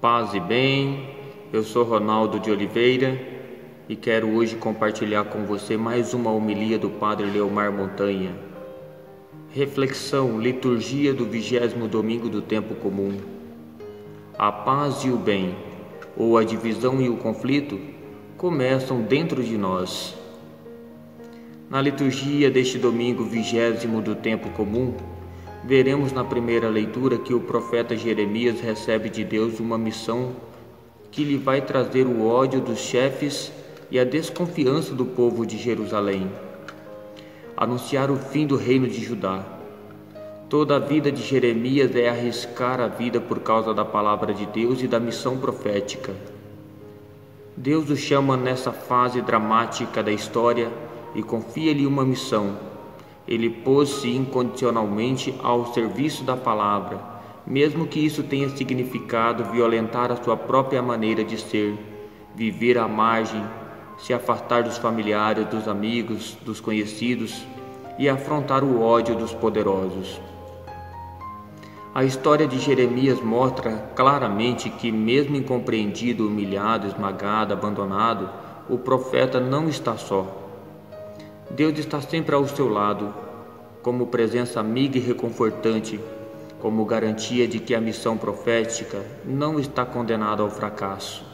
Paz e bem, eu sou Ronaldo de Oliveira e quero hoje compartilhar com você mais uma homilia do Padre Leomar Montanha. Reflexão, liturgia do 20º domingo do tempo comum. A paz e o bem, ou a divisão e o conflito, começam dentro de nós. Na liturgia deste domingo 20º do tempo comum, veremos na primeira leitura que o profeta Jeremias recebe de Deus uma missão que lhe vai trazer o ódio dos chefes e a desconfiança do povo de Jerusalém. Anunciar o fim do reino de Judá. Toda a vida de Jeremias é arriscar a vida por causa da palavra de Deus e da missão profética. Deus o chama nessa fase dramática da história e confia-lhe uma missão. Ele pôs-se incondicionalmente ao serviço da palavra, mesmo que isso tenha significado violentar a sua própria maneira de ser, viver à margem, se afastar dos familiares, dos amigos, dos conhecidos e afrontar o ódio dos poderosos. A história de Jeremias mostra claramente que, mesmo incompreendido, humilhado, esmagado, abandonado, o profeta não está só. Deus está sempre ao seu lado, como presença amiga e reconfortante, como garantia de que a missão profética não está condenada ao fracasso.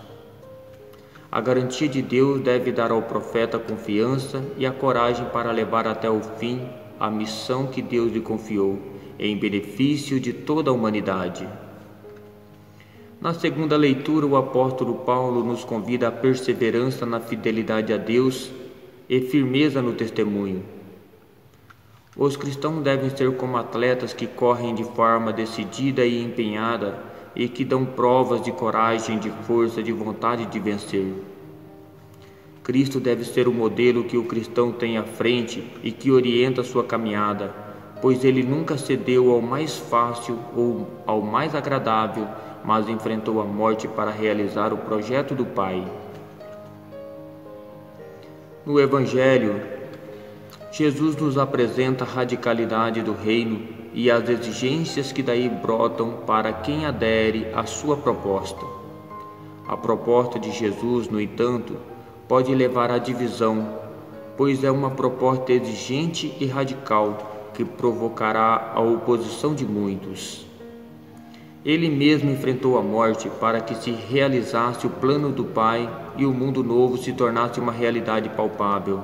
A garantia de Deus deve dar ao profeta a confiança e a coragem para levar até o fim a missão que Deus lhe confiou, em benefício de toda a humanidade. Na segunda leitura, o apóstolo Paulo nos convida à perseverança na fidelidade a Deus e firmeza no testemunho. Os cristãos devem ser como atletas que correm de forma decidida e empenhada e que dão provas de coragem, de força, de vontade de vencer. Cristo deve ser o modelo que o cristão tem à frente e que orienta sua caminhada, pois ele nunca cedeu ao mais fácil ou ao mais agradável, mas enfrentou a morte para realizar o projeto do Pai. No Evangelho, Jesus nos apresenta a radicalidade do reino e as exigências que daí brotam para quem adere à sua proposta. A proposta de Jesus, no entanto, pode levar à divisão, pois é uma proposta exigente e radical que provocará a oposição de muitos. Ele mesmo enfrentou a morte para que se realizasse o plano do Pai e o mundo novo se tornasse uma realidade palpável.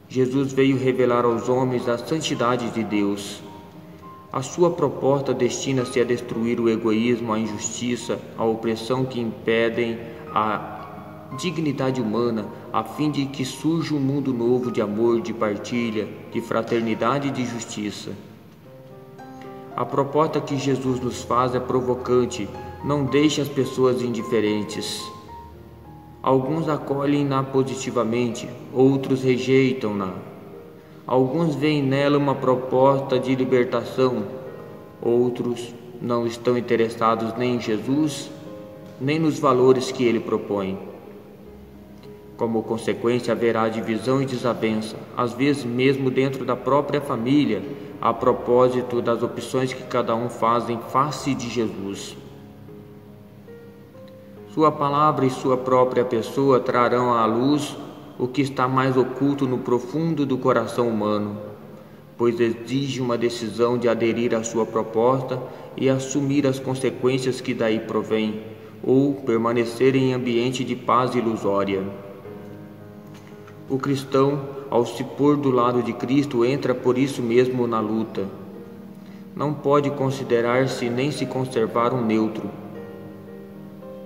Jesus veio revelar aos homens a santidade de Deus. A sua proposta destina-se a destruir o egoísmo, a injustiça, a opressão que impedem a dignidade humana, a fim de que surja um mundo novo de amor, de partilha, de fraternidade e de justiça. A proposta que Jesus nos faz é provocante, não deixa as pessoas indiferentes. Alguns acolhem-na positivamente, outros rejeitam-na. Alguns veem nela uma proposta de libertação, outros não estão interessados nem em Jesus, nem nos valores que ele propõe. Como consequência, haverá divisão e desavença, às vezes mesmo dentro da própria família, a propósito das opções que cada um faz em face de Jesus. Sua palavra e sua própria pessoa trarão à luz o que está mais oculto no profundo do coração humano, pois exige uma decisão de aderir à sua proposta e assumir as consequências que daí provém, ou permanecer em ambiente de paz ilusória. O cristão, ao se pôr do lado de Cristo, entra por isso mesmo na luta. Não pode considerar-se nem se conservar um neutro.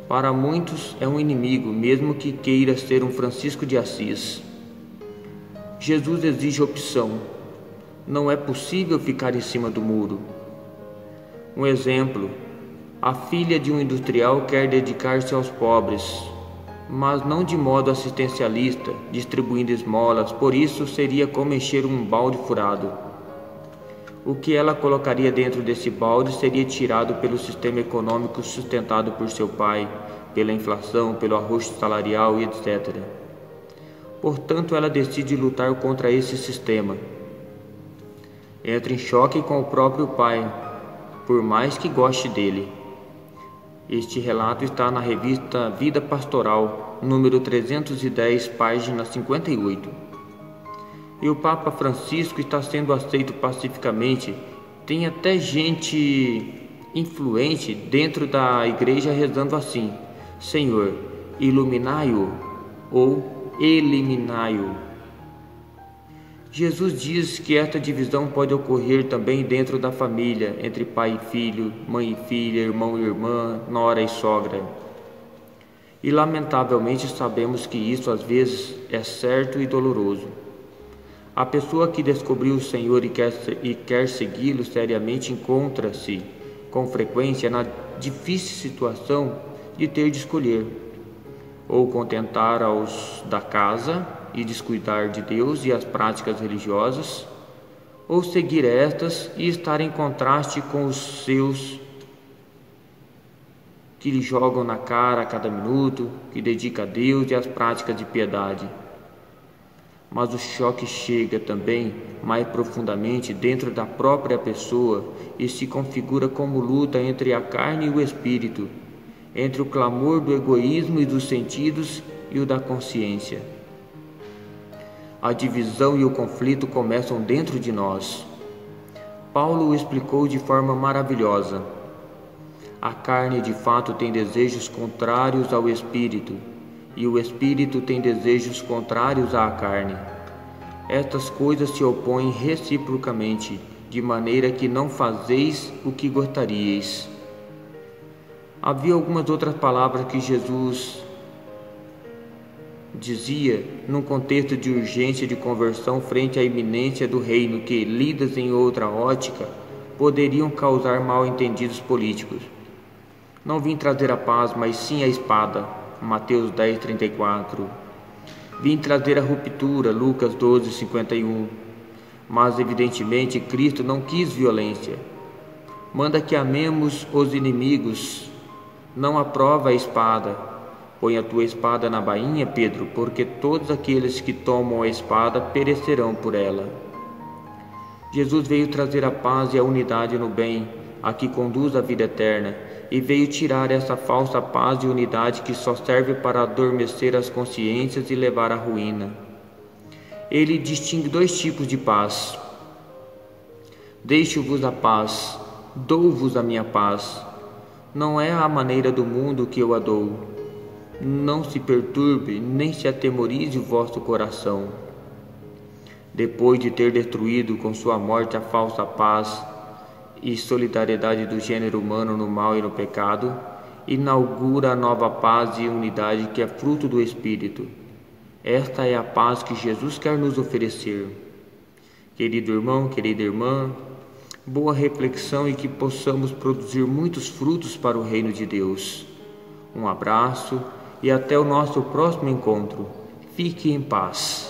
Para muitos é um inimigo, mesmo que queira ser um Francisco de Assis. Jesus exige opção. Não é possível ficar em cima do muro. Um exemplo: a filha de um industrial quer dedicar-se aos pobres, mas não de modo assistencialista, distribuindo esmolas, por isso seria como encher um balde furado. O que ela colocaria dentro desse balde seria tirado pelo sistema econômico sustentado por seu pai, pela inflação, pelo arroxo salarial e etc. Portanto, ela decide lutar contra esse sistema. Entra em choque com o próprio pai, por mais que goste dele. Este relato está na revista Vida Pastoral, número 310, página 58. E o Papa Francisco está sendo aceito pacificamente. Tem até gente influente dentro da igreja rezando assim: Senhor, iluminai-o ou eliminai-o. Jesus diz que esta divisão pode ocorrer também dentro da família, entre pai e filho, mãe e filha, irmão e irmã, nora e sogra. E lamentavelmente sabemos que isso às vezes é certo e doloroso. A pessoa que descobriu o Senhor e quer segui-lo seriamente encontra-se, com frequência, na difícil situação de ter de escolher: ou contentar aos da casa e descuidar de Deus e as práticas religiosas, ou seguir estas e estar em contraste com os seus que lhe jogam na cara a cada minuto, que dedica a Deus e às práticas de piedade. Mas o choque chega também mais profundamente dentro da própria pessoa e se configura como luta entre a carne e o espírito, entre o clamor do egoísmo e dos sentidos e o da consciência. A divisão e o conflito começam dentro de nós. Paulo o explicou de forma maravilhosa. A carne de fato tem desejos contrários ao espírito, e o espírito tem desejos contrários à carne. Estas coisas se opõem reciprocamente, de maneira que não fazeis o que gostaríeis. Havia algumas outras palavras que Jesus dizia num contexto de urgência de conversão frente à iminência do reino que, lidas em outra ótica, poderiam causar mal-entendidos políticos. Não vim trazer a paz, mas sim a espada. Mateus 10:34. Vim trazer a ruptura. Lucas 12:51. Mas evidentemente Cristo não quis violência. Manda que amemos os inimigos. Não aprova a espada. Põe a tua espada na bainha, Pedro, porque todos aqueles que tomam a espada perecerão por ela. Jesus veio trazer a paz e a unidade no bem, a que conduz à vida eterna, e veio tirar essa falsa paz e unidade que só serve para adormecer as consciências e levar à ruína. Ele distingue dois tipos de paz. Deixo-vos a paz, dou-vos a minha paz. Não é a maneira do mundo que eu a dou. Não se perturbe, nem se atemorize o vosso coração. Depois de ter destruído com sua morte a falsa paz e solidariedade do gênero humano no mal e no pecado, inaugura a nova paz e unidade que é fruto do Espírito. Esta é a paz que Jesus quer nos oferecer. Querido irmão, querida irmã, boa reflexão e que possamos produzir muitos frutos para o reino de Deus. Um abraço e até o nosso próximo encontro. Fique em paz.